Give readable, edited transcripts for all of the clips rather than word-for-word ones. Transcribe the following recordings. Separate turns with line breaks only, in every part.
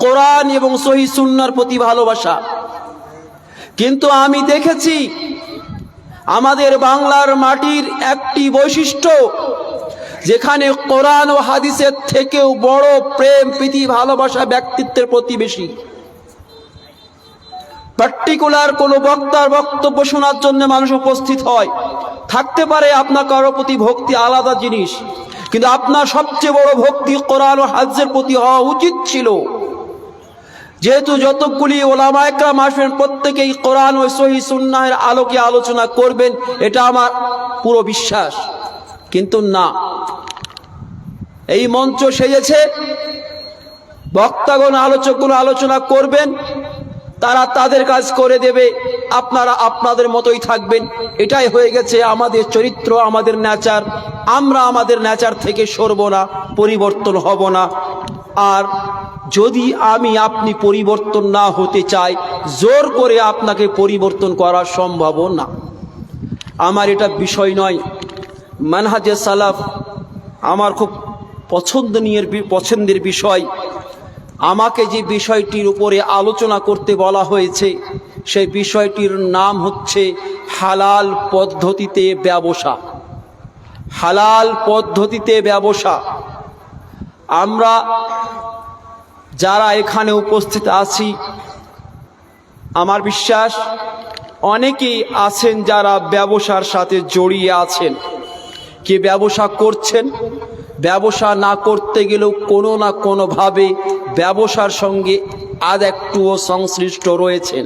কোরআন এবং সহিহ সুন্নাহর প্রতি ভালোবাসা। কিন্তু আমি দেখেছি আমাদের বাংলার মাটির একটি বৈশিষ্ট্য, যেখানে কোরআন ও হাদিসের থেকেও বড় প্রেম প্রীতি ভালোবাসা ব্যক্তিত্বের প্রতি বেশি। পার্টিকুলার কোনো বক্তার বক্তব্য শোনার জন্য মানুষ উপস্থিত হয়, থাকতে পারে আপনার কারো প্রতি ভক্তি আলাদা জিনিস, কিন্তু আপনার সবচেয়ে বড় ভক্তি কোরআন ও হাদিসের প্রতি হওয়া উচিত ছিল। যেহেতু যতগুলি ওলামা একরাম আসবেন প্রত্যেকেই কোরআন ও সহিহ সুন্নাহের আলোকে আলোচনা করবেন, এটা আমার পুরো বিশ্বাস। কিন্তু না, এই মঞ্চ সেজেছে বক্তাগণ আলোচকগণ আলোচনা করবেন, তারা তাদের কাজ করে দেবে, আপনারা আপনাদের মতোই থাকবেন। এটাই হয়ে গেছে আমাদের চরিত্র, আমাদের নেচার। আমরা আমাদের নেচার থেকে সরব না, পরিবর্তন হব না। আর যদি আপনি পরিবর্তন না হতে চাই, জোর করে আপনাকে পরিবর্তন করা সম্ভব না। আমার এটা বিষয় নয়। মানহাজে সালাফ আমার খুব পছন্দের বিষয়। আমাকে যে বিষয়টির উপরে আলোচনা করতে বলা হয়েছে, সেই বিষয়টির নাম হচ্ছে হালাল পদ্ধতিতে ব্যবসা। হালাল পদ্ধতিতে ব্যবসা। আমরা যারা এখানে উপস্থিত আছি, আমার বিশ্বাস অনেকেই আছেন যারা ব্যবসার সাথে জড়িয়ে আছেন, কে ব্যবসা করছেন, ব্যবসা না করতে গেলেও কোনো না কোনোভাবে ব্যবসার সঙ্গে আজ একটুও সংশ্লিষ্ট রয়েছেন।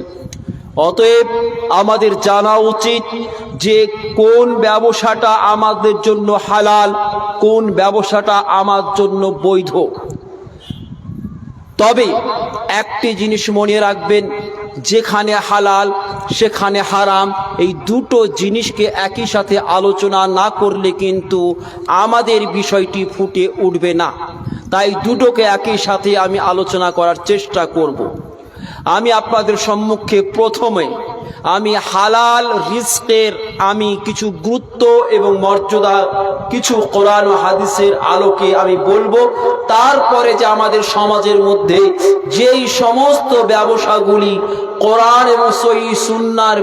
অতএব আমাদের জানা উচিত যে কোন ব্যবসাটা আমাদের জন্য হালাল, কোন ব্যবসাটা আমার জন্য বৈধ। তবে একটি জিনিস মনে রাখবেন, যেখানে হালাল সেখানে হারাম, এই দুটো জিনিসকে একই সাথে আলোচনা না করলে কিন্তু আমাদের বিষয়টি ফুটে উঠবে না। তাই দুটোকে একই সাথে আমি আলোচনা করার চেষ্টা করব। আমি আপনাদের সম্মুখে প্রথমে হালাল রিজকের কিছু গুরুত্ব এবং মর্যাদা কিছু কোরআন ও হাদিসের আলোকে আমি বলবো। তারপরে যে আমাদের সমাজের মধ্যে যেই সমস্ত ব্যবসাগুলি কোরআন এবং সহিহ সুন্নাহর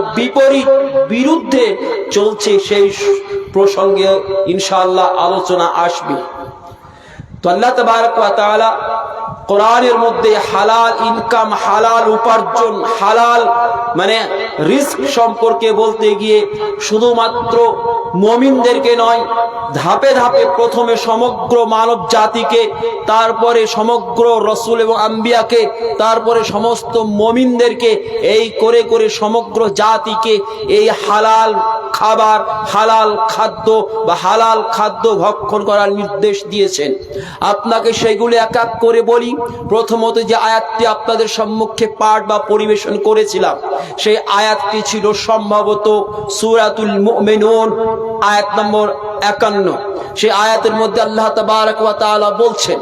বিরুদ্ধে চলছে, সেই প্রসঙ্গে ইনশাআল্লাহ আলোচনা আসবে। তো আল্লাহ তাবারক ওয়া তাআলা কোরআনের মধ্যে হালাল ইনকাম, হালাল উপার্জন, হালাল রিস্ক সম্পর্কে বলতে গিয়ে শুধুমাত্র মুমিনদেরকে নয়, ধাপে ধাপে প্রথমে সমগ্র মানব জাতিকে, তারপরে সমগ্র রসুল এবং আম্বিয়াকে, তারপরে সমস্ত মুমিনদেরকে, এই করে করে সমগ্র জাতিকে এই হালাল খাবার, হালাল খাদ্য বা হালাল খাদ্য ভক্ষণ করার নির্দেশ দিয়েছেন। আপনাকে সেগুলো এক এক করে বলি। প্রথমত যে আয়াতটি আপনাদের সম্মুখে পাঠ বা পরিবেশন করেছিলাম, সেই আয়াতটি ছিল সম্ভবত সূরাতুল মুমিনুন আয়াত নম্বর 51। সেই আয়াতের মধ্যে আল্লাহ তাবারক ওয়া তাআলা বলছেন,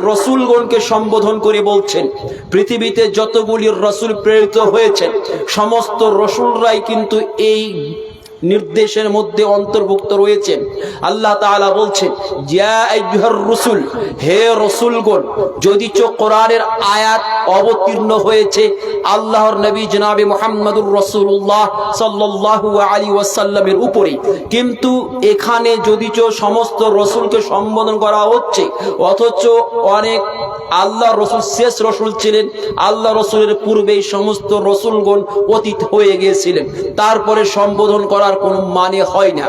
রসুলগণকে সম্বোধন করে বলছেন, পৃথিবীতে যতগুলি রসুল প্রেরিত হয়েছে সমস্ত রসুলরাই কিন্তু এই নির্দেশের মধ্যে অন্তর্ভুক্ত রয়েছেন। আল্লাহ তাআলা বলছেন, ইয়া আইয়ুহার রাসূল, হে রাসূলগণ, যদিচ কোরআনের আয়াত অবতীর্ণ হয়েছে আল্লাহর নবী জনাবে মুহাম্মদুর রাসূলুল্লাহ সাল্লাল্লাহু আলাইহি ওয়াসাল্লামের উপরে, কিন্তু এখানে যদিচ সমস্ত রসুলকে সম্বোধন করা হচ্ছে, অথচ অনেক আল্লাহ রসুল শেষ রসুল ছিলেন, আল্লাহ রসুলের পূর্বে সমস্ত রসুলগণ অতীত হয়ে গিয়েছিলেন, তারপরে সম্বোধন করার কোনো মানে হয় না।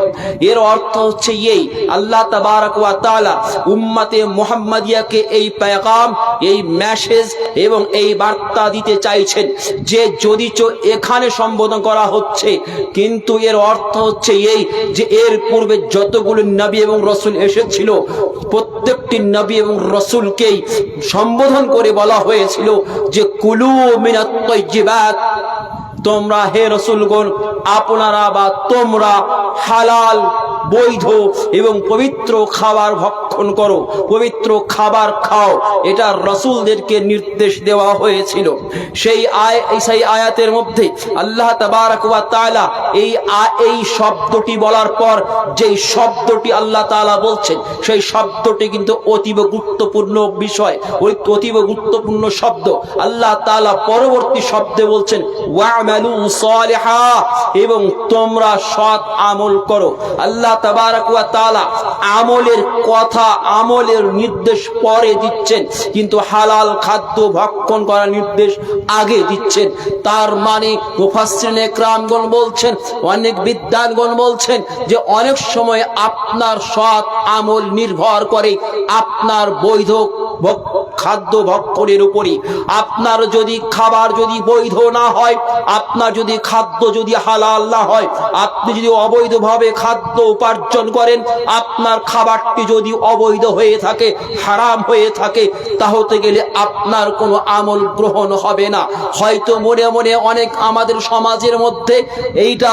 এর অর্থ হচ্ছে এই, আল্লাহ তাবারক ওয়া তাআলা উম্মতে মুহাম্মাদিয়াকে এই পেগাম, এই মেসেজ এবং এই বার্তা দিতে চাইছেন যে যদিচ এখানে সম্বোধন করা হচ্ছে, কিন্তু এর অর্থ হচ্ছে এই যে এর পূর্বে যতগুলো নবী এবং রসুল এসেছিল প্রত্যেকটি নবী এবং রসুলকেই সম্বোধন করে বলা হয়েছিল যে কুলু মিনাত তাইয়্যিবাত, তোমরা হে রসুলগণ, আপনারা বা তোমরা হালাল, বৈধ এবং পবিত্র খাবার ভক্ষণ ভক্ষণ করো, পবিত্র খাবার খাও, এটা রাসূলদেরকে নির্দেশ দেওয়া হয়েছিল। সেই আয়াতের মধ্যে আল্লাহ তাবারক ওয়া তাআলা এই শব্দটি বলার পর যেই শব্দটি আল্লাহ তাআলা বলছেন, সেই শব্দটি কিন্তু অতীব গুরুত্বপূর্ণ বিষয়, অতীব গুরুত্বপূর্ণ শব্দ। আল্লাহ তাআলা পরবর্তী শব্দে বলছেন ওয়া'মালু সালিহা, এবং তোমরা সৎ আমল করো। আল্লাহ তাবারক ওয়া তাআলা আমলের কথা, আমলের নির্দেশ পরে দিচ্ছেন, কিন্তু হালাল খাদ্য ভক্ষণ করার নির্দেশ আগে দিচ্ছেন। তার মানে মুফাসসিরিনে কেরামগণ বলছেন, অনেক বিদ্বানগণ বলছেন যে অনেক সময় আপনার সৎ আমল নির্ভর করে আপনার বৈধ খাদ্য ভক্ষণের উপরই। আপনার যদি খাবার যদি বৈধ না হয়, আপনার যদি খাদ্য যদি হালাল না হয়, আপনি যদি অবৈধভাবে খাদ্য উপার্জন করেন, আপনার খাবারটি যদি অবৈধ হয়ে থাকে, হারাম হয়ে থাকে, তাহলে গেলে আপনার কোনো আমল গ্রহণ হবে না। হয়তো মনে মনে অনেক আমাদের সমাজের মধ্যে এইটা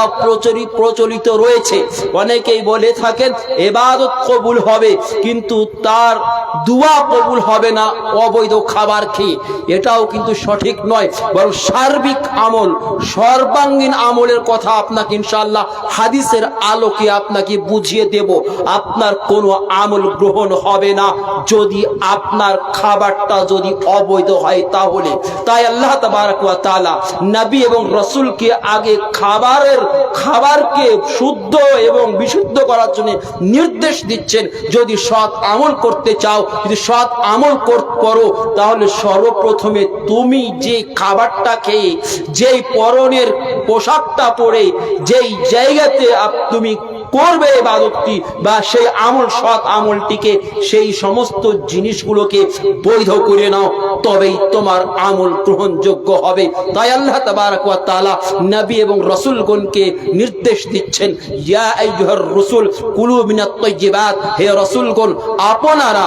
প্রচলিত রয়েছে, অনেকেই বলে থাকেন ইবাদত কবুল হবে, কিন্তু তার দুয়া কবুল হবে না অবৈধ খাবার খেয়ে। এটাও কিন্তু সঠিক নয়, বরং সার্বিক আমল, সর্বাঙ্গীন আমলের কথা আপনাকে ইনশাআল্লাহ হাদিসের আলোকে আপনাকে বুঝিয়ে দেব। আপনার কোনো আমল গ্রহণ হবে না যদি আপনার খাবারটা যদি অবৈধ হয় তাহলে। তাই আল্লাহ তাবারক ওয়া তাআলা নবী এবং রাসূলকে আগে খাবারকে শুদ্ধ এবং বিশুদ্ধ করার জন্য নির্দেশ দিচ্ছেন। যদি সৎ আমল করতে চাও, যদি সৎ আমল করো, তাহলে সর্বপ্রথমে তুমি যে খাবারটা খেয়ে, যেই পরনের পোশাকটা পরে, যেই জায়গাতে তুমি করবে ইবাদতটি বা সেই আমল, সৎ আমলটিকে, সেই সমস্ত জিনিসগুলোকে বৈধ করে নাও, তবেই তোমার আমল গ্রহণযোগ্য হবে। তাই আল্লাহ তাবারক ওয়া তাআলা নবী এবং রাসূলগণকে নির্দেশ দিচ্ছেন, ইয়া আইয়ুহার রাসূল কুলু মিনাত তাইয়্যিবাত, হে রাসূলগণ আপনারা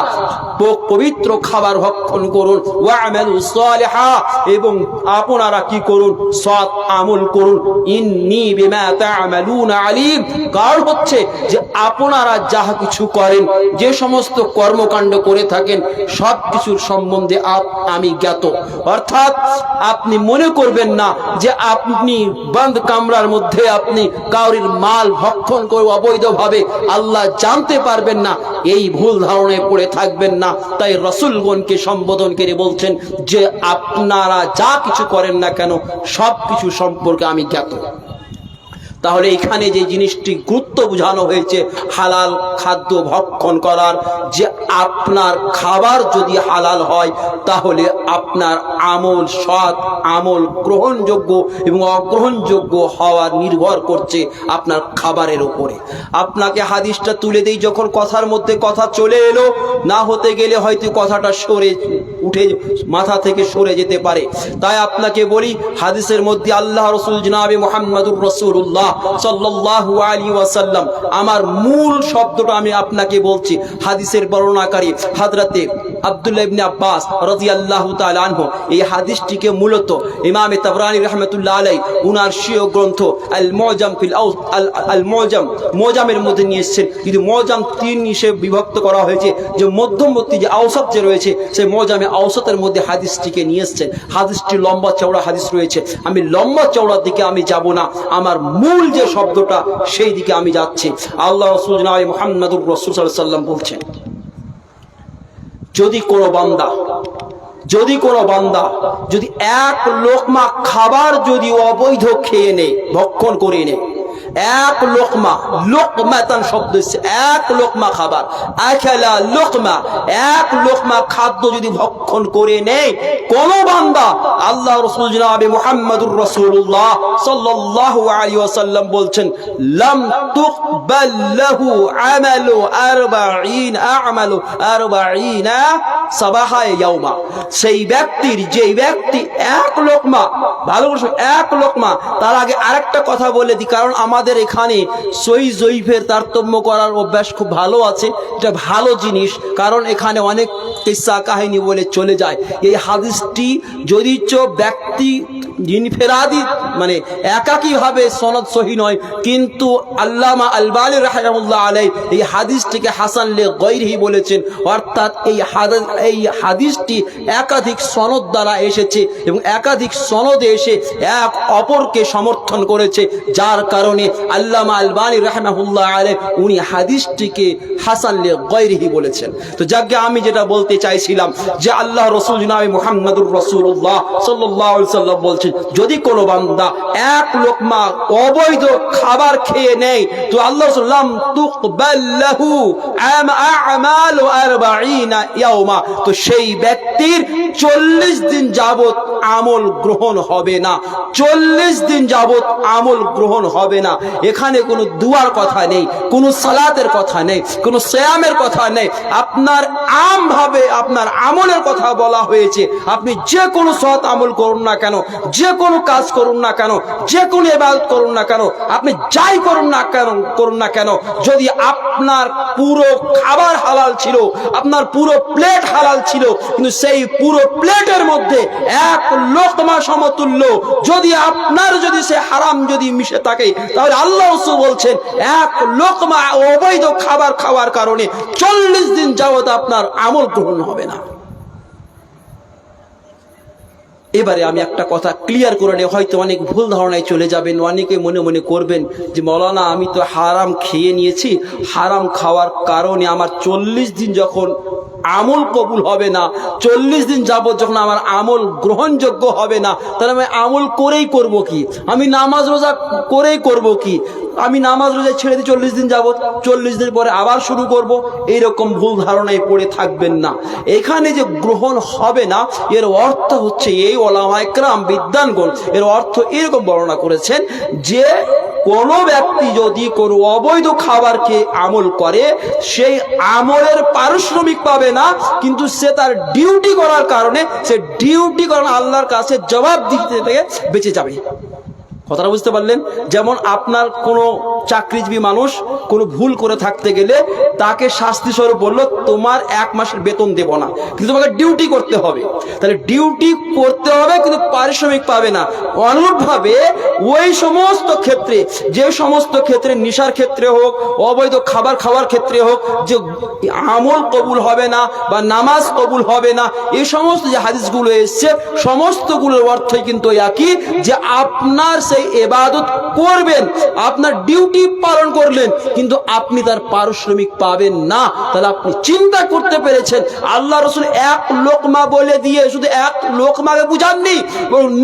পবিত্র খাবার ভক্ষণ করুন, ওয়া'মালু সালিহা, এবং আপনারা কি করুন, সৎ আমল করুন, ইন্নী বিমা তা'মালুনা আলীম। কারণ হচ্ছে যে আপনারা যাহা কিছু করেন, যে সমস্ত কর্মকাণ্ড করে থাকেন, সব কিছুর সম্বন্ধে আমি জ্ঞাত। অর্থাৎ আপনি মনে করবেন না যে আপনি বন্ধ কামরার মধ্যে আপনি কাউরির মাল ভক্ষণ করে অবৈধভাবে আল্লাহ জানতে পারবেন না, এই ভুল ধারণায় পড়ে থাকবেন না। তাই রাসূলগণকে সম্বোধন করে বলছেন যে আপনারা যা কিছু করেন না কেন, সব কিছু সম্পর্কে আমি জ্ঞাত। তাহলে এখানে যে জিনিসটি গুরুত্ব বোঝানো হয়েছে হালাল খাদ্য ভক্ষণ করার, যে আপনার খাবার যদি হালাল হয় তাহলে আপনার আমল, সৎ আমল গ্রহণযোগ্য এবং অগ্রহণযোগ্য হওয়া নির্ভর করছে আপনার খাবারের উপরে। আপনাকে হাদিসটা তুলে দেই, যখন কথার মধ্যে কথা চলে এলো, না হতে গেলে হয়তো কথাটা সরে উঠে মাথা থেকে সরে যেতে পারে। তাই আপনাকে বলি, হাদিসের মধ্যে আল্লাহ রাসূল জনাবে মুহাম্মদুর রাসূলুল্লাহ সাল্লাল্লাহু আলাইহি ওয়াসাল্লাম, আমার মূল শব্দটা আমি আপনাকে বলছি। হাদিসের বর্ণনাকারী হযরতে আব্দুল্লাহ ইবনে আব্বাস রাদিয়াল্লাহু তাআলা আনহু এই হাদিসটিকে মূলত ইমাম তাবরানী রাহমাতুল্লাহ আলাইহি উনার স্বীয় গ্রন্থ মুজামের মধ্যে নিয়ে এসেছেন। কিন্তু মুজাম 3 হিসেবে বিভক্ত করা হয়েছে, যে মধ্যবর্তী যে আওসাত যে রয়েছে, সেই মুজামে আওসাতের মধ্যে হাদিসটিকে নিয়ে এসেছেন। হাদিসটি লম্বা চওড়া হাদিস রয়েছে, আমি লম্বা চওড়ার দিকে আমি যাব না, আমার মূল যে শব্দটা সেই দিকে আমি যাচ্ছি। আল্লাহ রাসূল জনাবে মুহাম্মদুর রাসূল সাল্লাল্লাহু আলাইহি ওয়াসাল্লাম বলছেন, যদি কোনো বান্দা যদি এক লোকমা খাবার যদি অবৈধ খেয়ে নেয়, ভক্ষণ করে নেয়, এক লোকমা, লোকমাতান শব্দ হচ্ছে এক লোকমা খাবার, আখালা লোকমা, এক লোকমা খাদ্য যদি ভক্ষণ করে নেয় কোন বান্দা, আল্লাহ রাসূল জনাবে মুহাম্মদুর রাসূলুল্লাহ সাল্লাল্লাহু আলাইহি ওয়াসাল্লাম বলছেন, লাম তুকবাল লাহু আমালু 40 সাবাহা ইয়াউমা। সেই ব্যক্তির, যে ব্যক্তি এক লোকমা, ভালো করে এক লোকমা, তার আগে আরেকটা কথা বলে দিই, কারণ আমাদের এখানে সই জয়ীফের তারতম্য করার অভ্যাস খুব ভালো আছে, এটা ভালো জিনিস, কারণ এখানে অনেক কিস্সা কাহিনী বলে চলে যায়। এই হাদিসটি যদি ব্যক্তি ইনফেরাদি মানে একাকীভাবে সনদ সহি নয়, কিন্তু আল্লামা আলবানী রাহমাতুল্লাহ আলাইহি এই হাদিসটিকে হাসান লে গায়রিহি বলেছেন, অর্থাৎ এই হাদিসটি একাধিক সনদ দ্বারা এসেছে এবং একাধিক সনদে এসে এক অপরকে সমর্থন করেছে, যার কারণে আল্লামা আলবানী রাহমাতুল্লাহ আলাইহি উনি হাদিসটিকে হাসান লে গায়রিহি বলেছেন। তো যাকে আমি যেটা বলতে চাইছিলাম যে আল্লাহ রাসূল জনাব মুহাম্মদুর রাসূলুল্লাহ সাল্লাল্লাহু আলাইহি ওয়াসাল্লাম বলছেন, যদি কোনো বান্দা এক লোকমা অবৈধ খাবার খেয়ে নেয় তো আল্লাহ রাসূল লাম তুকবাল লাহু আমালু 40 ইয়াওমা, তো সেই ব্যক্তির 40 দিন যাবত আমল গ্রহণ হবে না, 40 দিন যাবত আমল গ্রহণ হবে না। এখানে কোনো দুয়ার কথা নেই, কোনো সালাতের কথা নেই, কোনো সিয়ামের কথা নেই, আপনার আমভাবে আপনার আমলের কথা বলা হয়েছে। আপনি যে কোনো সৎ আমল করুন না কেন, যে কোনো কাজ করুন না কেন, যে কোনো ইবাদত করুন না কেন, আপনি যাই করুন না কেন, যদি আপনার পুরো খাবার হালাল ছিল, আপনার পুরো প্লেট হালাল ছিল, কিন্তু সেই পুরো প্লেটের মধ্যে এক লোকমা সমতুল্য যদি আপনার যদি সে হারাম যদি মিশে থাকে, তাহলে আল্লাহ রাসূল বলছেন এক লোকমা অবৈধ খাবার খাওয়ার কারণে 40 দিন যাবত আপনার আমল গ্রহণ হবে না। এবারে আমি একটা কথা ক্লিয়ার করে নিই, হয়তো অনেক ভুল ধারণায় চলে যাবেন, অনেকে মনে মনে করবেন যে মৌলানা আমি তো হারাম খেয়ে নিয়েছি, হারাম খাওয়ার কারণে আমার 40 দিন যখন আমল কবুল হবে না, 40 দিন যাবত যখন আমার আমল গ্রহণযোগ্য হবে না, তাহলে আমি আমল করেই করব কি, আমি নামাজ রোজা করেই করব কি, আমি নামাজ রোজা ছেড়ে দিই 40 দিন যাবত, 40 দিন পরে আবার শুরু করব, এইরকম ভুল ধারণায় পড়ে থাকবেন না। এখানে যে গ্রহণ হবে না এর অর্থ হচ্ছে, এই ওলামায়ে কেরাম বিদ্বানগণ এর অর্থ এরকম বর্ণনা করেছেন যে কোনো ব্যক্তি যদি কোনো অবৈধ খাবারকে আমল করে, সেই আমলের পারিশ্রমিক পাবে না, কিন্তু সে তার ডিউটি করার কারণে সে ডিউটি করার আল্লাহর কাছে জবাব দিতে থেকে বেঁচে যাবে। কথাটা বুঝতে পারলেন? যেমন আপনার কোনো চাকরিজীবী মানুষ কোনো ভুল করে থাকতে গেলে তাকে শাস্তি স্বরূপ বললো তোমার 1 মাসের বেতন দেব না, কিন্তু তোমাকে ডিউটি করতে হবে, তাহলে ডিউটি করতে হবে কিন্তু পারিশ্রমিক পাবে না। অনুরূপভাবে ওই সমস্ত ক্ষেত্রে, যে সমস্ত ক্ষেত্রে নেশার ক্ষেত্রে হোক, অবৈধ খাবার খাওয়ার ক্ষেত্রে হোক, যে আমল কবুল হবে না বা নামাজ কবুল হবে না, এই সমস্ত যে হাদিসগুলো এসছে সমস্তগুলোর অর্থই কিন্তু একই, যে আপনার সেই ইবাদত করবেন, আপনার ডিউটি পালন করলেন, কিন্তু আপনি তার পারিশ্রমিক পাবেন না। তাহলে আপনি চিন্তা করতে পেরেছেন, আল্লাহ রাসূল এক লোকমা বলে দিয়ে শুধু এক লোকমাকে বুঝাননি,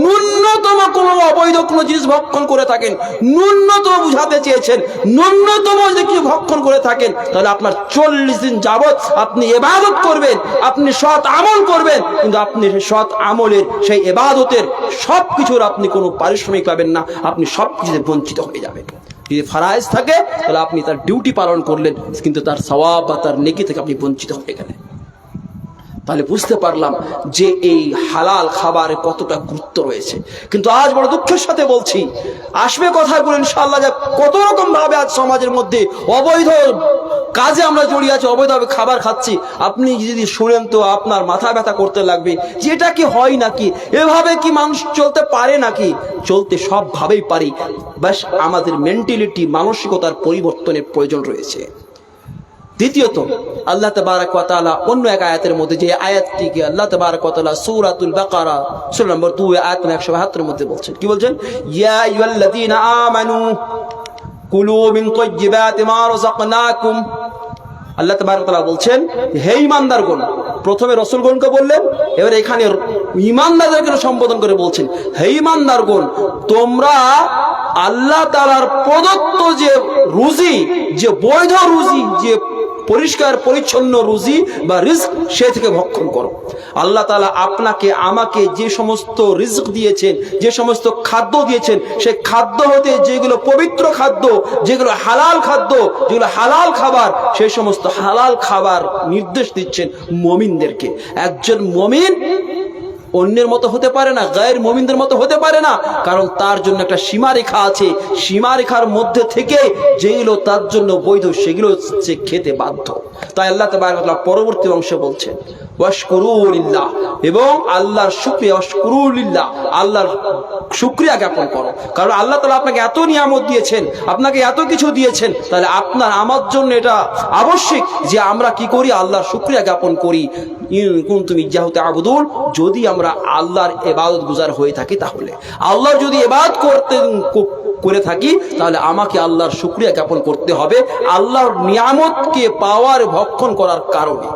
ন্যূনতম কোনো অবৈধ কোনো জিনিস ভক্ষণ করে থাকেন, ন্যূনতম বুঝাতে চেয়েছেন, ন্যূনতম যদি কিছু ভক্ষণ করে থাকেন, তাহলে আপনার 40 দিন যাবত আপনি ইবাদত করবেন, আপনি সৎ আমল করবেন, কিন্তু আপনি সেই সৎ আমলের সেই ইবাদতের সব কিছুর আপনি কোনো পারিশ্রমিক পাবেন না, আপনি সব কিছুতে বঞ্চিত হয়ে যাবেন। যদি ফরজ থাকে তাহলে আপনি তার ডিউটি পালন করলেন, কিন্তু তার সওয়াব বা তার নেকি থেকে আপনি বঞ্চিত হয়ে গেলেন। তাহলে বুঝতে পারলাম যে এই হালাল খাবারে কতটা গুরুত্ব রয়েছে। কিন্তু আজ বড় দুঃখের সাথে বলছি, আসবে কথাগুলো ইনশাআল্লাহ, যে কত রকম ভাবে আজ সমাজের মধ্যে অবৈধ কাজে আমরা জড়িয়ে আছি, অবৈধভাবে খাবার খাচ্ছি। আপনি যদি শুনেন তো আপনার মাথা ব্যথা করতে লাগবে যে এটা কি হয় নাকি, এভাবে কি মানুষ চলতে পারে নাকি? চলতে সবভাবেই পারি, বাস আমাদের মেন্টালিটি মানসিকতার পরিবর্তনের প্রয়োজন রয়েছে। দ্বিতীয়ত আল্লাহ তাবারক ওয়া তাআলা অন্য এক আয়াতের মধ্যে, যে আয়াতটিকে আল্লাহ তাবারক ওয়া তাআলা সূরাতুল বাকারা সূরা নম্বর 2 আয়াত 172 এর মধ্যে বলছেন, কি বলছেন? ইয়া আইয়ুহাল্লাযীনা আমানু কুলু মিন তাইয়্যিবাতি মা রাযাকনাকুম। আল্লাহ তাবারক ওয়া তাআলা বলছেন, হে ঈমানদারগণ, প্রথমে রাসূলগণকে বললেন, এবার এখানে ঈমানদারদেরকে সম্বোধন করে বলছেন, হে ঈমানদারগণ, তোমরা আল্লাহ তাআলার প্রদত্ত যে রুজি, যে বৈধ রুজি, যে পরিষ্কার পরিচ্ছন্ন রুজি বা রিজক, সে থেকে ভক্ষণ করো। আল্লাহ তাআলা আপনাকে আমাকে যে সমস্ত রিজক দিয়েছেন, যে সমস্ত খাদ্য দিয়েছেন, সেই খাদ্য হতে যেগুলো পবিত্র খাদ্য, যেগুলো হালাল খাদ্য, যেগুলো হালাল খাবার, সেই সমস্ত হালাল খাবার নির্দেশ দিচ্ছেন মুমিনদেরকে। একজন মুমিন অন্যের মতো হতে পারে না, গায়ের মুমিনদের মতো হতে পারে না, কারণ তার জন্য একটা সীমারেখা আছে। সীমারেখার মধ্যে থেকে যেগুলো তার জন্য বৈধ সেগুলো সে খেতে বাধ্য। তাই আল্লাহ তাবারক ওয়া তাআলা পরবর্তী অংশে বলছেন, ওয়াশকুরুলিল্লাহ, এবং আল্লাহর শুকরিয়া, ওয়াশকুরুলিল্লাহ, আল্লাহর শুকরিয়া জ্ঞাপন করো। কারণ আল্লাহ তাআলা আপনাকে এত নিয়ামত দিয়েছেন, আপনাকে এত কিছু দিয়েছেন, তাহলে আপনার আমার জন্য এটা আবশ্যক যে আমরা কি করি, আল্লাহর শুকরিয়া জ্ঞাপন করি। ইন কুনতুম ইয়্যাহু তা'বুদুন, যদি আমরা আল্লাহর ইবাদত গুজার হয়ে থাকি, তাহলে আল্লাহর যদি ইবাদত করে থাকি, তাহলে আমাকে আল্লাহর শুকরিয়া জ্ঞাপন করতে হবে আল্লাহর নিয়ামতকে পাওয়ার ভক্ষণ করার কারণে।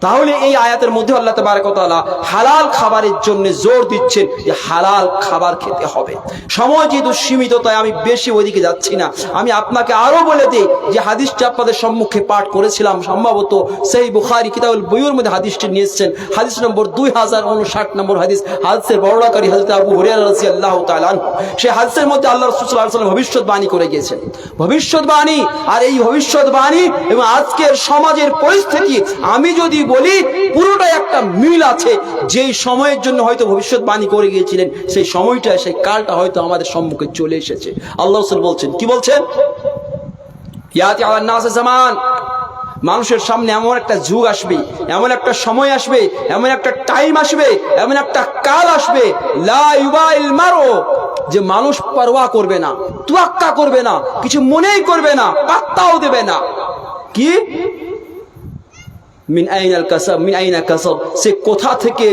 তাহলে এই আয়াতের মধ্যে আল্লাহ তাবারক ওয়া তাআলা হালাল খাবারের জন্য জোর দিচ্ছেন যে হালাল খাবার খেতে হবে। সময় যেহেতু সীমিত, তাই আমি বেশি ওইদিকে যাচ্ছি না। আমি আপনাকে আরো বলে দিই যে হাদিসটি আপনাদের সম্মুখে পাঠ করেছিলাম, সম্ভবত সেই বুখারী কিতাবুল বুয়ুর মধ্যে হাদিসটি নিয়ে এসেছেন, হাদিস নম্বর 2059 নম্বর হাদিস। হাদিসের বর্ণনাকারী হযরত আবু হুরায়রা রাদিয়াল্লাহু তাআলা আনহু। সেই হাদিসের মধ্যে আল্লাহ রাসূল সাল্লাল্লাহু আলাইহি ওয়াসাল্লাম ভবিষ্যৎবাণী করে গিয়েছেন, ভবিষ্যৎবাণী। আর এই ভবিষ্যৎবাণী এবং আজকের সমাজের পরিস্থিতি আমি যদি বলি, পুরোটাই একটা মিল আছে। যেই সময়ের জন্য হয়তো ভবিষ্যৎবাণী করে গিয়েছিলেন, সেই সময়টা, সেই কালটা হয়তো আমাদের সম্মুখে চলে এসেছে। আল্লাহ রাসূল বলছেন, কি বলছেন? ইয়াতি আলান নাস জামান, মানুষের সামনে এমন একটা যুগ আসবে, এমন একটা সময় আসবে, এমন একটা টাইম আসবে, এমন একটা কাল আসবে, লা ইউবাইল মারু, যে মানুষ পরোয়া করবে না, তুয়াক্কা করবে না, কিছু মনেই করবে না, পাত্তাও দেবে না। কি? মিন আইনাল কাসাব, মিন আইনা কাসাব, সে কোথা থেকে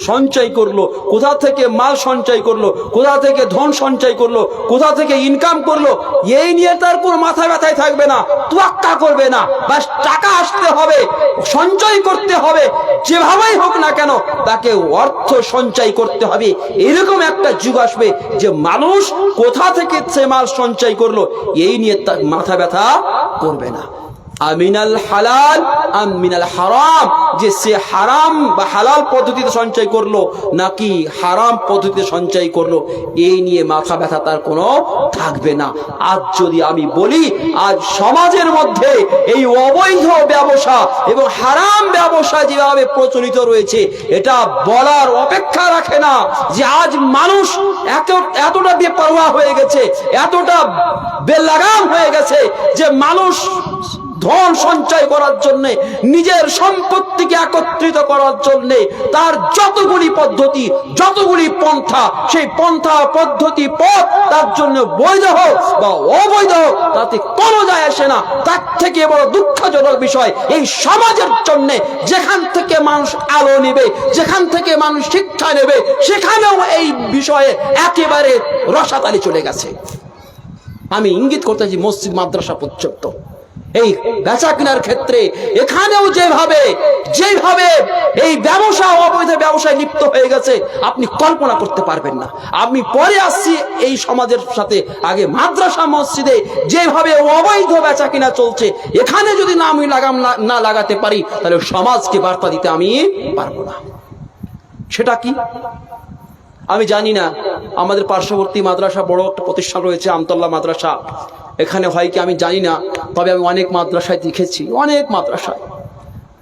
সঞ্চয় করলো, কোথা থেকে মাল সঞ্চয় করলো, কোথা থেকে ধন সঞ্চয় করলো, কোথা থেকে ইনকাম করলো, এই নিয়ে তার কোনো মাথা ব্যথায় থাকবে না, তুয়াক্কা করবে না। বাস টাকা আসতে হবে, সঞ্চয় করতে হবে, যেভাবেই হোক না কেন তাকে অর্থ সঞ্চয় করতে হবে। এরকম একটা যুগ আসবে যে মানুষ কোথা থেকে সে মাল সঞ্চয় করলো, এই নিয়ে তার মাথা ব্যথা করবে না। আমিনাল হালাল আম মিনাল হারাম, যে সে হারাম বা হালাল পদ্ধতিতে সঞ্চয় করলো নাকি হারাম পদ্ধতিতে সঞ্চয় করলো, এই নিয়ে মাথা ব্যথা তার কোনো থাকবে না। আজ যদি আমি বলি, আজ সমাজের মধ্যে এই অবৈধ ব্যবসা এবং হারাম ব্যবসা যেভাবে প্রচলিত রয়েছে, এটা বলার অপেক্ষা রাখে না যে আজ মানুষ এতটা বেপরোয়া হয়ে গেছে, এতটা বেলাগাম হয়ে গেছে যে মানুষ ধন সঞ্চয় করার জন্য, নিজের সম্পত্তিকে একত্রিত করার জন্য তার যতগুলি পদ্ধতি, যতগুলি পন্থা, সেই পন্থা পদ্ধতি পথ তার জন্য বৈধ হোক বা অবৈধ হোক, তাতে কোনো যায় আসে না। তার থেকে বড় দুঃখজনক বিষয়, এই সমাজের জন্য যেখান থেকে মানুষ আলো নেবে, যেখান থেকে মানুষ শিক্ষা নেবে, সেখানেও এই বিষয়ে একেবারে রসাতালি চলে গেছে। আমি ইঙ্গিত করতেছি মসজিদ মাদ্রাসা পর্যন্ত এই বেচা কেনার ক্ষেত্রে এখানেও যেভাবে এই ব্যবসা, অবৈধ ব্যবসায় লিপ্ত হয়ে গেছে, আপনি কল্পনা করতে পারবেন না। আমি পরে আসছি এই সমাজের সাথে। আগে মাদ্রাসা মসজিদে যেভাবে অবৈধ বেচা কেনা চলছে, এখানে যদি না আমি না লাগাতে পারি, তাহলে সমাজকে বার্তা দিতে আমি পারবো না। সেটা কি আমি জানি না। আমাদের পার্শ্ববর্তী মাদ্রাসা, বড় একটা প্রতিষ্ঠান রয়েছে আমতল্লা মাদ্রাসা, এখানে হয় কি আমি জানি না, তবে আমি অনেক মাদ্রাসায় দেখেছি, অনেক মাদ্রাসায়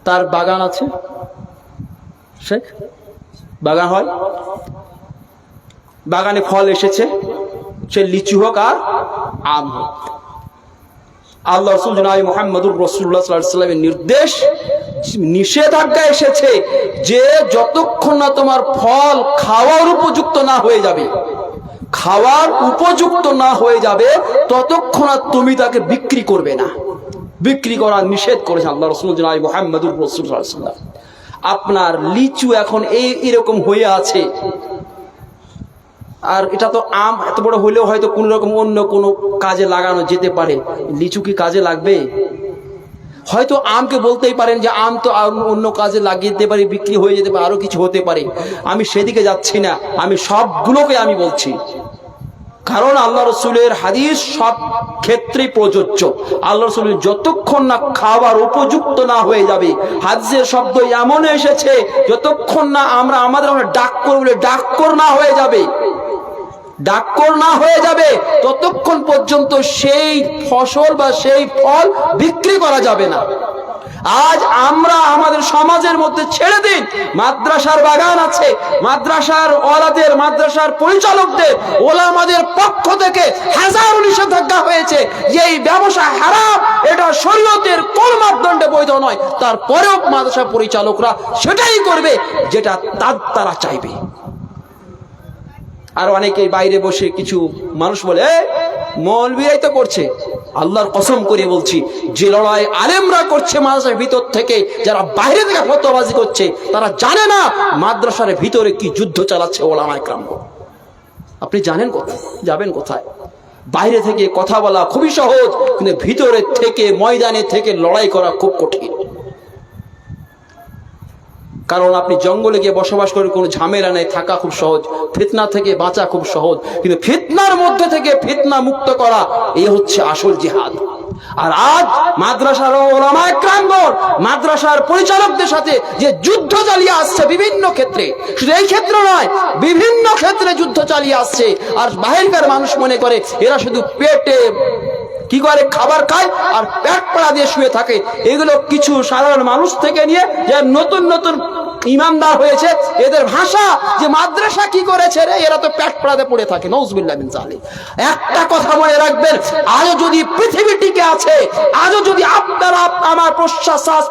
তার বাগান আছে। শেখ বাগান হয়, বাগানে ফল এসেছে, সে লিচু হোক আর আম হোক। আল্লাহ রাসূল জনাব মুহাম্মদুর রাসূলুল্লাহ সাল্লাল্লাহু আলাইহি ওয়াসাল্লামের নির্দেশ, নিষেধাজ্ঞা এসেছে যে যতক্ষণ না তোমার ফল খাওয়ার উপযুক্ত না হয়ে যাবে, খাওয়ার উপযুক্ত না হয়ে যাবে, ততক্ষণ তুমি তাকে বিক্রি করবে না। বিক্রি করা নিষেধ করেছেন আল্লাহ রাসূল জনাব মুহাম্মদুর রাসূলুল্লাহ সাল্লাল্লাহু আলাইহি ওয়াসাল্লাম। আপনার লিচু এখন এরকম হয়ে আছে, আর এটা তো আম এত বড় হলেও হয়তো কোন রকম অন্য কোনো কাজে লাগানো যেতে পারে, লিচু কি কাজে লাগবে? হয়তো আমকে বলতেই পারেন যে আম তো অন্য কাজে লাগিয়ে দিতে পারি, বিক্রি হয়ে যেতে পারে, আরো কিছু হতে পারে। আমি সেদিকে যাচ্ছি না, আমি সবগুলোকে আমি বলছি, কারণ আল্লাহ রসুলের হাদিস সব ক্ষেত্রে প্রযোজ্য। আল্লাহ রসুলের যতক্ষণ না খাবার উপযুক্ত না হয়ে যাবে, হাদিসের শব্দ এমন এসেছে, যতক্ষণ না আমরা আমাদের ডাক্কর বলে ডাক্কর না হয়ে যাবে, ডাক্কর না হয়ে যাবে, ততক্ষণ পর্যন্ত সেই ফসল বা সেই ফল বিক্রি করা যাবে না। আজ আমরা আমাদের সমাজের মধ্যে ছেড়ে দিন, মাদ্রাসার বাগান আছে, মাদ্রাসার ওয়ালাদের, মাদ্রাসার পরিচালকদের, ওলামাদের পক্ষ থেকে হাজারো নিষেধাজ্ঞা হয়েছে যে এই ব্যবসা হারাম, এটা শরীয়তের কোন মাপদণ্ডে বৈধ নয়। তারপরেও মাদ্রাসা পরিচালকরা সেটাই করবে যেটা তারা চাইবে। আর অনেকেই বাইরে বসে কিছু মানুষ বলে মৌলবীরাই তো করছে। আল্লাহর কসম করে বলছি, যে লড়াই আলেমরা করছে মাদ্রাসার ভিতর থেকে, যারা বাইরে থেকে ফতোয়াবাজি করছে, তারা জানে না মাদ্রাসার ভিতরে কি যুদ্ধ চালাচ্ছে ওলামায়ে কেরামগণ। আপনি জানেন কোথায় যাবেন, কোথায়? বাইরে থেকে কথা বলা খুবই সহজ, কিন্তু ভিতরে থেকে, ময়দানে থেকে লড়াই করা খুব কঠিন। কারণ আপনি জঙ্গলে গিয়ে বসবাস করে কোনো ঝামেলা নেই, থাকা খুব সহজ, ফিতনা থেকে বাঁচা খুব সহজ, কিন্তু ফিতনার মধ্যে থেকে ফিতনা মুক্ত করা, এই হচ্ছে আসল জিহাদ। আর আজ মাদ্রাসার ওলামায়ে কেরামগণ মাদ্রাসার পরিচালকদের সাথে যে যুদ্ধ চালিয়ে আসছে বিভিন্ন ক্ষেত্রে, শুধু এই ক্ষেত্রে নয়, বিভিন্ন ক্ষেত্রে যুদ্ধ চালিয়ে আসছে। আর বাহিরকার মানুষ মনে করে এরা শুধু পেটে কি করে খাবার খায় আর পেট পড়া দিয়ে শুয়ে থাকে। এগুলো কিছু সাধারণ মানুষ থেকে নিয়ে যে নতুন নতুন ইমানদার হয়েছে, এদের ভাষা যে মাদ্রাসা কি করেছে রে, এরা তো পেট পড়াতে পড়ে থাকে। নাউজুবিল্লাহ মিন যালিক। একটা কথা মনে রাখবেন, আজও যদি পৃথিবী টিকে আছে, আজও যদি আপনারা আমার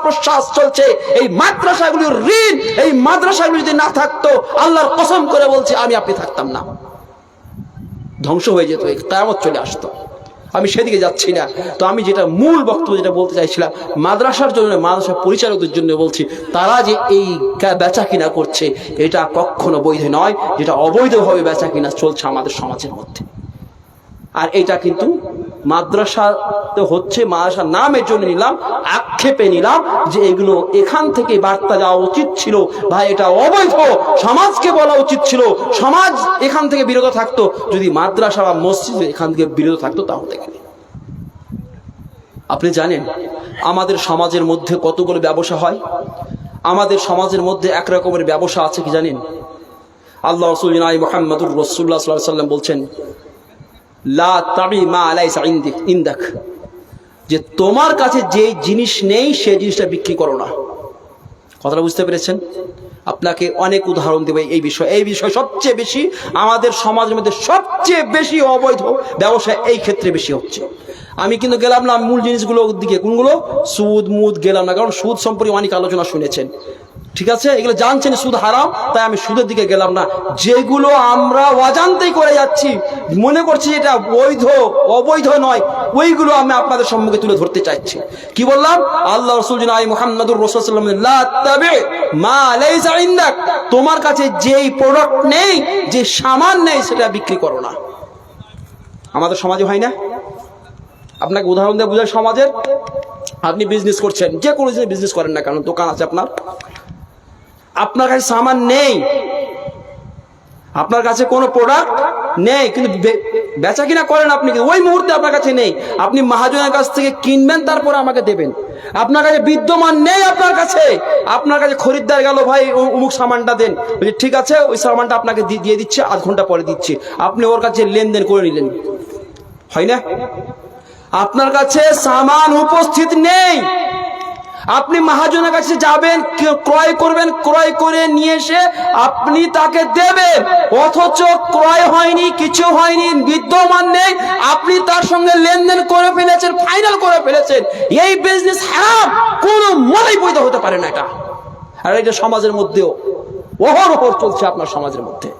প্রশ্বাস চলছে, এই মাদ্রাসাগুলির ঋণ, এই মাদ্রাসাগুলি যদি না থাকতো, আল্লাহর কসম করে বলছি আমি আপনি থাকতাম না, ধ্বংস হয়ে যেত, কিয়ামত চলে আসতো। আমি সেদিকে যাচ্ছি না। তো আমি যেটা মূল বক্তব্য যেটা বলতে চাইছিলাম, মাদ্রাসার জন্য, মাদ্রাসা পরিচালকদের জন্য বলছি, তারা যে এই বেচা কিনা করছে এটা কখনো বৈধ নয়, যেটা অবৈধভাবে বেচা কিনা চলছে আমাদের সমাজের মধ্যে। আর এটা কিন্তু মাদ্রাসাতে হচ্ছে, মাদ্রাসার নামের জন্য নিলাম, আক্ষেপে নিলাম যে এগুলো এখান থেকে বার্তা যাওয়া উচিত ছিল, ভাই এটা অবৈধ, সমাজকে বলা উচিত ছিল, সমাজ এখান থেকে বিরত থাকতো। যদি মাদ্রাসা বা মসজিদ এখান থেকে বিরত থাকতো তাহলে। আপনি জানেন আমাদের সমাজের মধ্যে কতগুলো ব্যবসা হয়? আমাদের সমাজের মধ্যে এক রকমের ব্যবসা আছে কি জানেন? আল্লাহ রাসূল জনাব মুহাম্মদুর রাসূলুল্লাহ সাল্লাল্লাহু আলাইহি ওয়াসাল্লাম বলছেন, লা তাবি মা লাইসা ইনদাক, যে তোমার কাছে যে জিনিস নেই সেই জিনিসটা বিক্রি করো না। কথাটা বুঝতে পেরেছেন? আপনাকে অনেক উদাহরণ দেব এই বিষয় সবচেয়ে বেশি আমাদের সমাজের মধ্যে সবচেয়ে বেশি অবৈধ ব্যবসা এই ক্ষেত্রে বেশি হচ্ছে। আমি কিন্তু গেলাম না মূল জিনিসগুলোর দিকে, কোনগুলো? সুদ মুদ গেলাম না, কারণ সুদ সম্পর্কে অনেক আলোচনা শুনেছেন, ঠিক আছে, এগুলো জানছেন সুদ হারাম, তাই আমি সুদের দিকে গেলাম না। যেগুলো আমরা অজান্তেই করে যাচ্ছি, মনে করছি এটা বৈধ, অবৈধ নয়, ওইগুলো আমি আপনাদের সম্মুখে তুলে ধরতে চাইছি। কি বললাম? আল্লাহ রাসূল জনাব মুহাম্মদুর রাসূলুল্লাহ সাল্লাল্লাহু আলাইহি ওয়াসাল্লাম, লা তাবি মা লাইসা ইনদাক, তোমার কাছে যেই প্রোডাক্ট নেই, যে সামান নেই, সেটা বিক্রি করো না। আমাদের সমাজে হয় না? আপনাকে উদাহরণ দিয়ে বুঝাই সমাজের। আপনি বিজনেস করছেন, যে কোনো বিজনেস করেন না কেন, দোকান আছে আপনার কাছে সামান নেই, আপনার কাছে কোনো প্রোডাক্ট নেই, কিন্তু বেচা কিনা করেন আপনি, কিন্তু ওই মুহূর্তে আপনার কাছে নেই, আপনি মহাজনের কাছ থেকে কিনবেন, তারপরে আমাকে দেবেন। আপনার কাছে বিদ্যমান নেই, আপনার কাছে খরিদ্দার গেল, ভাই অমুক সামানটা দেন, ঠিক আছে ওই সামানটা আপনাকে দিয়ে দিচ্ছে, আধ ঘন্টা পরে দিচ্ছি, আপনি ওর কাছে লেনদেন করে নিলেন, হয় না? আপনার কাছে সামান উপস্থিত নেই, আপনি মহাজনের কাছে যাবেন, ক্রয় করবেন, ক্রয় করে নিয়ে এসে আপনি তাকে দেবেন, অথচ ক্রয় হয়নি, কিছু হয়নি, বিদ্যমান নেই, আপনি তার সঙ্গে লেনদেন করে ফেলেছেন, ফাইনাল করে ফেলেছেন। এই বিজনেস হারাম, কোনো মতেই বৈধ হতে পারে না এটা। আর এটা সমাজের মধ্যেও অহরহ চলছে, আপনার সমাজের মধ্যে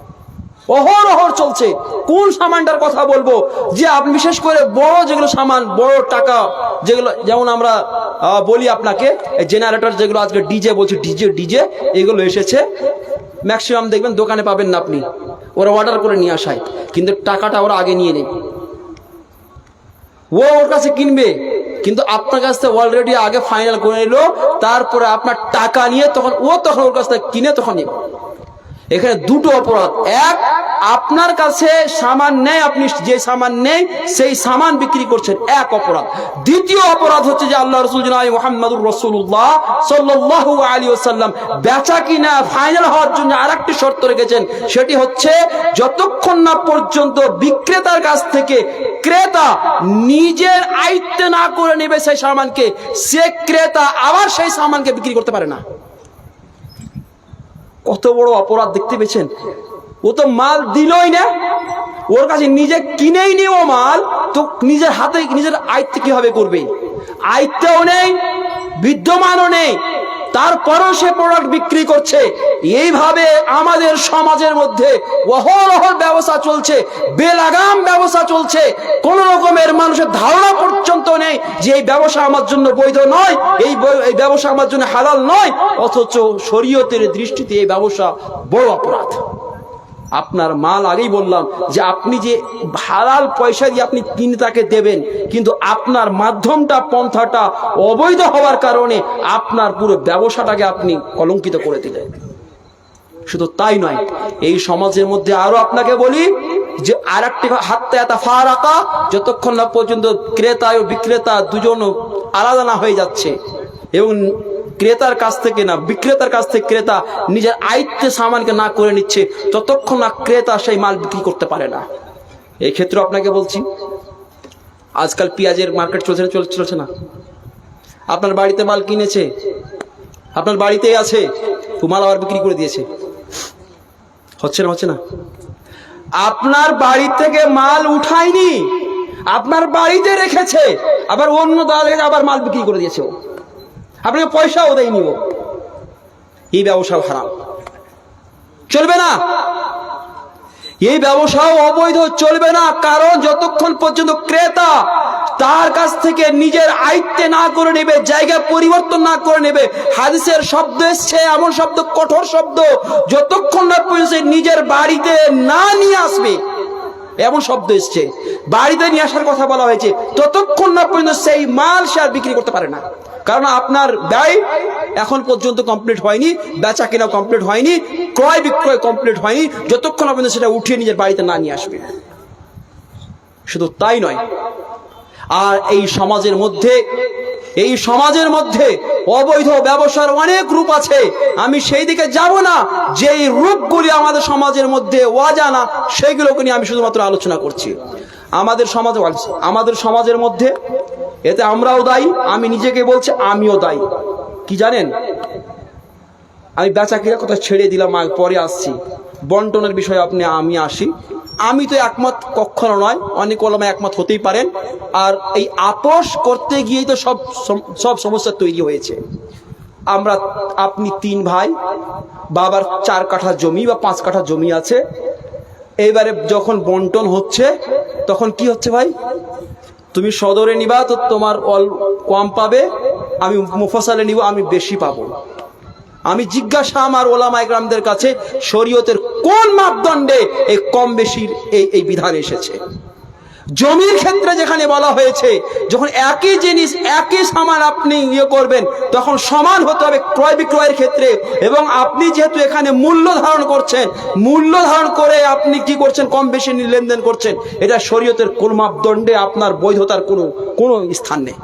অহরহ চলছে। কোন সামানটার কথা বলবো? যে আপনি বিশেষ করে বড় যেগুলো সামান, বড় টাকা যেগুলো, যেমন আমরা বলি আপনাকে জেনারেটর, যেগুলো আজকে ডিজে বলছি, ডিজে এগুলো এসেছে, ম্যাক্সিমাম দেখবেন দোকানে পাবেন না আপনি, ওরা অর্ডার করে নিয়ে আসায়, কিন্তু টাকাটা ওরা আগে নিয়ে নেয়, ওর কাছে কিনবে, কিন্তু আপনার কাছ থেকে অলরেডি আগে ফাইনাল করে নিল, তারপরে আপনার টাকা নিয়ে তখন ওর কাছ থেকে কিনে তখন নেবে। এখানে দুটো অপরাধ, এক, আপনার কাছে সামান নেই, আপনি যে সামান নেই সেই সামান বিক্রি করছেন, এক অপরাধ। দ্বিতীয় অপরাধ হচ্ছে যে আল্লাহ রাসূল জনাব মুহাম্মদুর রাসূলুল্লাহ সাল্লাল্লাহু আলাইহি ওয়াসাল্লাম বেচা কিনা ফাইনাল হওয়ার জন্য আরেকটি শর্ত রেখেছেন, সেটি হচ্ছে যতক্ষণ না পর্যন্ত বিক্রেতার কাছ থেকে ক্রেতা নিজের আয়ত্তে না করে নেবে সেই সামানকে, সে ক্রেতা আবার সেই সামানকে বিক্রি করতে পারে না। কত বড় অপরাধ দেখতে পেয়েছেন? ও তো মাল দিলই না, ওর কাছে নিজে কিনেই নি ও মাল, তো নিজের হাতে নিজের আয়ত্তে কিভাবে করবে? আয়ত্তেও নেই, বিদ্যমানও নেই, তারপরও সে প্রোডাক্ট বিক্রি করছে। এইভাবে আমাদের সমাজের মধ্যে অহরহ ব্যবসা চলছে, বেলাগাম ব্যবসা চলছে। কোন রকমের মানুষের ধারণা পর্যন্ত নেই যে এই ব্যবসা আমার জন্য বৈধ নয়, এই ব্যবসা আমার জন্য হালাল নয়, অথচ শরীয়তের দৃষ্টিতে এই ব্যবসা বড় অপরাধ। আপনার মাল, আগেই বললাম যে আপনি যে হালাল পয়সা দিয়ে আপনি কিনে তাকে দেবেন, কিন্তু আপনার মাধ্যমটা, পন্থাটা অবৈধ হওয়ার কারণে আপনার পুরো ব্যবসাটাকে আপনি কলঙ্কিত করে দিলেন। শুধু তাই নয়, এই সমাজের মধ্যে আরো আপনাকে বলি যে আরেকটি হাত্তা এতা ফারাকা, যতক্ষণ না পর্যন্ত ক্রেতা ও বিক্রেতা দুজন আলাদা না হয়ে যাচ্ছে এবং ক্রেতার কাছ থেকে না বিক্রেতার কাছ থেকে ক্রেতা নিজের আয়ত্তে সামানকে না করে নিচ্ছে, ততক্ষণ না ক্রেতা সেই মাল বিক্রি করতে পারে না। এই ক্ষেত্রে আপনাকে বলছি, আজকাল পেঁয়াজের মার্কেট চলছে না? আপনার বাড়িতে মাল কিনেছে, আপনার বাড়িতেই আছে, তো মাল আবার বিক্রি করে দিয়েছে, হচ্ছে না? আপনার বাড়ি থেকে মাল উঠায়নি, আপনার বাড়িতে রেখেছে, আবার অন্য দালালের আবার মাল বিক্রি করে দিয়েছে, আপনাকে পয়সাও দেয়নি ও। এই ব্যবসাও হারাম, চলবে না। এই ব্যবসাও অবৈধ, চলবে না। কারণ যতক্ষণ পর্যন্ত ক্রেতা তার কাছ থেকে নিজের আয়ত্তে না করে নেবে, জায়গা পরিবর্তন না করে নেবে, হাদিসের শব্দ এসছে এমন শব্দ, কঠোর শব্দ, যতক্ষণ না পর্যন্ত নিজের বাড়িতে না নিয়ে আসবে, এমন শব্দ এসছে, বাড়িতে নিয়ে আসার কথা বলা হয়েছে, ততক্ষণ না পর্যন্ত সেই মাল সে আর বিক্রি করতে পারে না। কারণ আপনার ব্যয় এখন পর্যন্ত কমপ্লিট হয়নি, বেচা কেনা কমপ্লিট হয়নি, ক্রয় বিক্রয় কমপ্লিট হয়নি, যতক্ষণ পর্যন্ত সেটা উঠিয়ে নিজের বাড়িতে না নিয়ে আসবে। শুধু তাই নয়, আর এই সমাজের মধ্যে অবৈধ ব্যবসার অনেক রূপ আছে। আমি সেই দিকে যাব না, যেই রূপগুলি আমাদের সমাজের মধ্যে অজানা, সেইগুলোকে নিয়ে আমি শুধুমাত্র আলোচনা করছি। আমাদের সমাজের মধ্যে এতে আমরাও দায়ী, আমি নিজেকে বলছি আমিও দায়ী। কি জানেন, আমি বেচা কিনা কথা ছেড়ে দিলাম, পরে আসছি। বন্টনের বিষয়ে আমি আসি। আমি তো একমত কখনো নয়, অনেক ওলামা একমত হতেই পারেন। আর এই আপোষ করতে গিয়েই তো সব সমস্যা তৈরি হয়েছে। আপনি 3 ভাই, বাবার 4 কাঠা জমি বা 5 কাঠা জমি আছে। এইবারে যখন বন্টন হচ্ছে, তখন কি হচ্ছে, ভাই তুমি সদরে নিবা তো তোমার কম পাবে, আমি মুফাসালে নিব আমি বেশি পাবো। আমি জিজ্ঞাসা আমার ওলামা ইকরামদের কাছে, শরীয়তের কোন মাপদণ্ডে এই কম বেশির এই বিধান এসেছে? জমির ক্ষেত্রে যেখানে বলা হয়েছে যখন একই জিনিস একই সামান আপনি করবেন, তখন সমান হতে হবে ক্রয় বিক্রয়ের ক্ষেত্রে। এবং আপনি যেহেতু এখানে মূল্য ধারণ করছেন, মূল্য ধারণ করে আপনি কি করছেন, কম বেশি লেনদেন করছেন, এটা শরীয়তের কোন মাপদণ্ডে আপনার বৈধতার কোনো স্থান নেই।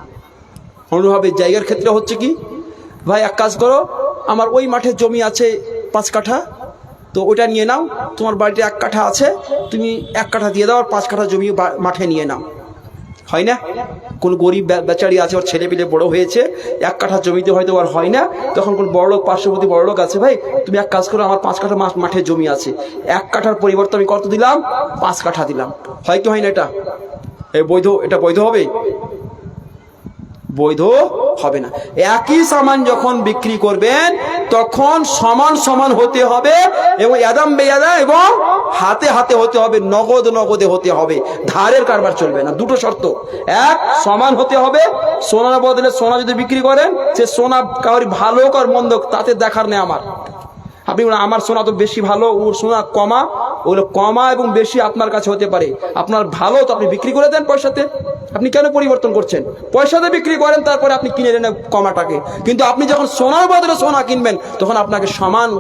অনুভাবে জায়গার ক্ষেত্রে হচ্ছে কি, ভাই এক কাজ করো, আমার ওই মাঠে জমি আছে 5 কাঠা, তো ওটা নিয়ে নাও, তোমার বাড়িতে 1 কাঠা আছে, তুমি 1 কাঠা দিয়ে দাও, আর 5 কাঠা জমি মাঠে নিয়ে নাও। হয় না? কোন গরিব বেচারি আছে, ওর ছেলে পিলে বড় হয়েছে, 1 কাঠা জমিতে হয়তো আর হয় না, তখন কোন বড়লোক, পার্শ্ববর্তী বড়লোক আছে, ভাই তুমি এক কাজ করো, আমার 5 কাঠা মাঠে জমি আছে, 1 কাঠার পরিবর্তে আমি কত দিলাম, 5 কাঠা দিলাম। হয় কি হয় না? এটা বৈধ হবে? বৈধ হবে না। একই সামান যখন বিক্রি করবেন, তখন সমান হতে হবে, এবং ইয়াদাম বেয়াদা, এবং হাতে হতে হবে, নগদে হতে হবে, ধারের কারবার চলবে না। 2টো শর্ত, এক সমান হতে হবে। সোনার বদলে সোনা যদি বিক্রি করেন, সে সোনা কাউরি ভালো হোক আর মন্দ হোক, তাতে দেখার নেই আমার। আপনি আমার সোনা তো বেশি ভালো, ওর সোনা কমা, ওগুলো কমা এবং বেশি আপনার কাছে হতে পারে। আপনার ভালো তো আপনি বিক্রি করে দেন পয়সাতে, আপনি কেন পরিবর্তন করছেন? পয়সাতে বিক্রি করেন, তারপরে আপনি কিনে নেন কমাটাকে। কিন্তু আপনি যখন সোনার বদলে সোনা কিনবেন, তখন আপনাকে সমান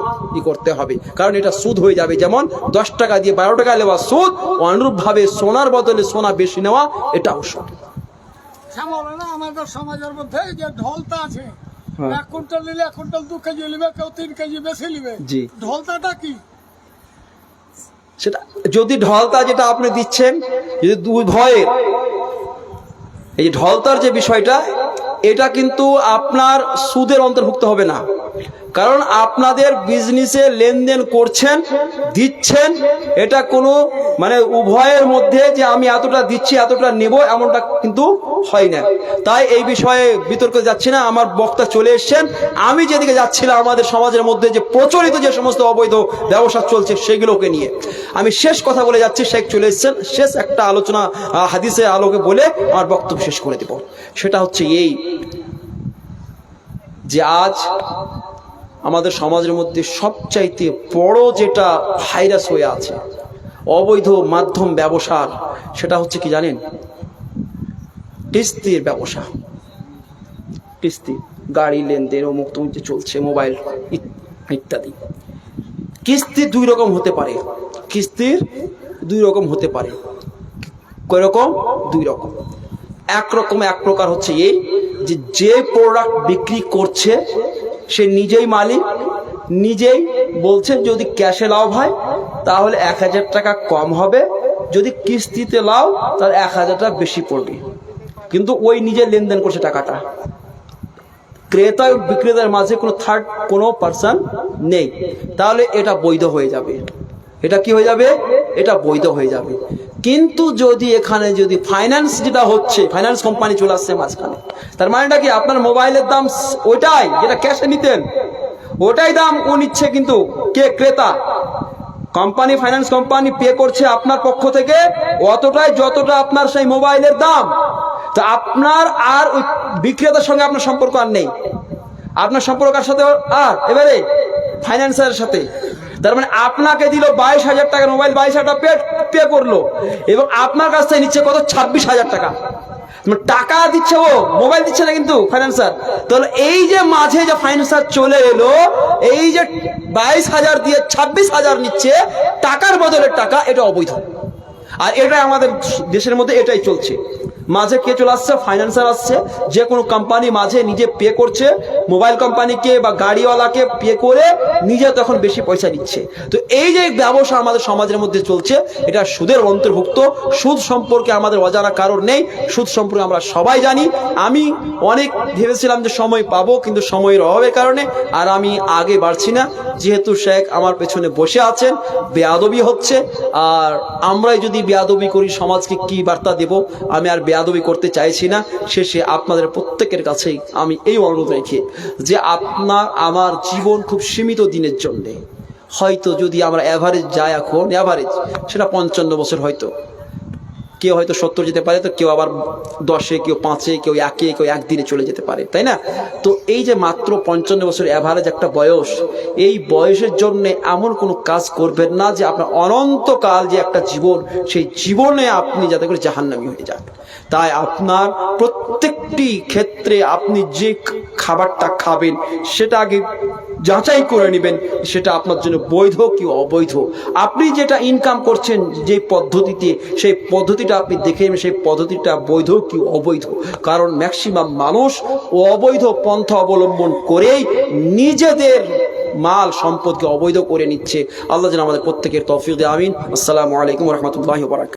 করতে হবে, কারণ এটা সুদ হয়ে যাবে। যেমন 10 টাকা দিয়ে 12 টাকা নেওয়া সুদ, অনুরূপভাবে সোনার বদলে সোনা বেশি নেওয়া এটাও সুদ।
আমাদের সমাজের মধ্যে যে ঢলতা আছে, 1 কুইন্টাল নিলে 1 কুইন্টাল 2 কেজি নিবে, কেউ 3 কেজি বেশি নিবে।
জি,
ঢলতাটা কি?
সেটা যদি ঢলতা যেটা আপনি দিচ্ছেন, যদি এই যে ঢলতার যে বিষয়টা, এটা কিন্তু আপনার সুদের অন্তর্ভুক্ত হবে না, কারণ আপনাদের বিজনেসে লেনদেন করছেন, দিচ্ছেন, এটা কোনো মানে উভয়ের মধ্যে যে আমি এতটা দিচ্ছি এতটা নেব এমনটা কিন্তু হয় না। তাই এই বিষয়ে বিতর্কে যাচ্ছি না, আমার বক্তা চলে এসছেন। আমি যেদিকে যাচ্ছিলাম আমাদের সমাজের মধ্যে যে প্রচলিত যে সমস্ত অবৈধ ব্যবসা চলছে সেগুলোকে নিয়ে আমি শেষ কথা বলে যাচ্ছি। শেখ চলে এসছেন, শেষ একটা আলোচনা হাদিসের আলোকে বলে আমার বক্তব্য শেষ করে দেব। সেটা হচ্ছে এই যে আজ আমাদের সমাজের মধ্যে সবচাইতে বড় যেটা ভাইরাস হয়ে আছে অবৈধ মাধ্যম ব্যবসার, সেটা হচ্ছে কি জানেন? কিস্তির ব্যবসা। কিস্তি, গাড়ি লেনদেন, অমুক তমুক যে চলছে, মোবাইল ইত্যাদি। কিস্তি দুই রকম হতে পারে, কিস্তির দুই রকম হতে পারে। কয় রকম? দুই রকম। এক প্রকার হচ্ছে এই যে প্রোডাক্ট বিক্রি করছে সে নিজেই মালিক, নিজেই বলছে যদি ক্যাশে লাও হয় তাহলে 1000 টাকা কম হবে, যদি কিস্তিতে লাও তাহলে 1000 টাকা বেশি পড়বে, কিন্তু ওই নিজে লেনদেন করছে টাকাটা। ক্রেতা ও বিক্রেতার মাঝে কোনো থার্ড কোনো পার্সন নেই, তাহলে এটা বৈধ হয়ে যাবে। এটা কি হয়ে যাবে? এটা বৈধ হয়ে যাবে। কিন্তু যদি এখানে যদি ফাইন্যান্স যেটা হচ্ছে, ফাইন্যান্স কোম্পানি চলে আসছে মাঝখানে, তার মানেটা কি আপনার মোবাইলের দাম ওইটাই যেটা ক্যাশে নিতেন ওটাই দাম ও নিচ্ছে, কিন্তু কে? ক্রেতা। কোম্পানি, ফাইন্যান্স কোম্পানি পে করছে আপনার পক্ষ থেকে অতটাই যতটা আপনার সেই মোবাইলের দাম। তো আপনার আর ওই বিক্রেতার সঙ্গে আপনার সম্পর্ক আর নেই, আপনার সম্পর্কের সাথে আর এবারে ফাইন্যান্সারের সাথে। তার মানে আপনাকে দিল 22,000 টাকা মোবাইল, 22,000 টাকা পে করলো এবং আপনার কাছ থেকে নিচ্ছে কত? 26,000 টাকা। টাকা দিচ্ছে ও, মোবাইল দিচ্ছে না কিন্তু ফাইন্যান্সার। তাহলে এই যে মাঝে যে ফাইন্যান্সার চলে এলো, এই যে 22,000 দিয়ে 26,000 নিচ্ছে টাকার বদলে টাকা, এটা অবৈধ। আর এটা আমাদের দেশের মধ্যে এটাই চলছে। মাঝে কে চলে আসছে? ফাইন্যান্সার আসছে। যে কোনো কোম্পানি মাঝে নিজে পে করছে, মোবাইল কোম্পানিকে বা গাড়িওয়ালাকে পে করে নিজে তখন বেশি পয়সা নিচ্ছে। তো এই যে ব্যবসা আমাদের সমাজের মধ্যে চলছে, এটা সুদের অন্তর্ভুক্ত। সুদ সম্পর্কে আমাদের অজানা কারণ নেই, সুদ সম্পর্কে আমরা সবাই জানি। আমি অনেক ভেবেছিলাম যে সময় পাবো, কিন্তু সময়ের অভাবের কারণে আর আমি আগে বাড়ছি না। যেহেতু শেখ আমার পেছনে বসে আছেন, বেয়াদবি হচ্ছে, আর আমরাই যদি বেয়াদবি করি সমাজকে কি বার্তা দেব? আমি আর বেয়াদবি করতে চাইছি না। শেষে আপনাদের প্রত্যেকের কাছেই আমি এই অনুরোধ রেখে যে আপনার আমার জীবন খুব সীমিত দিনের জন্য, হয়তো যদি আমরা অ্যাভারেজ যাই, এখন অ্যাভারেজ সেটা 55 বছর, হয়তো কেউ হয়তো 70 যেতে পারে, তো কেউ আবার 10-এ, কেউ 5-এ, কেউ 1-এ, কেউ একদিনে চলে যেতে পারে, তাই না? তো এই যে মাত্র 55 বছর অ্যাভারেজ একটা বয়স, এই বয়সের জন্য এমন কোনো কাজ করবেন না যে আপনার অনন্তকাল যে একটা জীবন, সেই জীবনে আপনি যাতে করে জাহান্নামী হয়ে যান। তাই আপনার প্রত্যেকটি ক্ষেত্রে আপনি যে খাবারটা খাবেন সেটা আগে যাচাই করে নেবেন সেটা আপনার জন্য বৈধ কি অবৈধ। আপনি যেটা ইনকাম করছেন যে পদ্ধতিতে, সেই পদ্ধতিটা আপনি দেখে নেবেন সেই পদ্ধতিটা বৈধ কি অবৈধ। কারণ ম্যাক্সিমাম মানুষ অবৈধ পন্থা অবলম্বন করেই নিজেদের মাল সম্পদকে অবৈধ করে নিচ্ছে। আল্লাহ যেন আমাদের প্রত্যেকের তৌফিক দেয়, আমিন। আসসালামু আলাইকুম ওয়া রাহমাতুল্লাহি ওয়া বারাকাতুহু।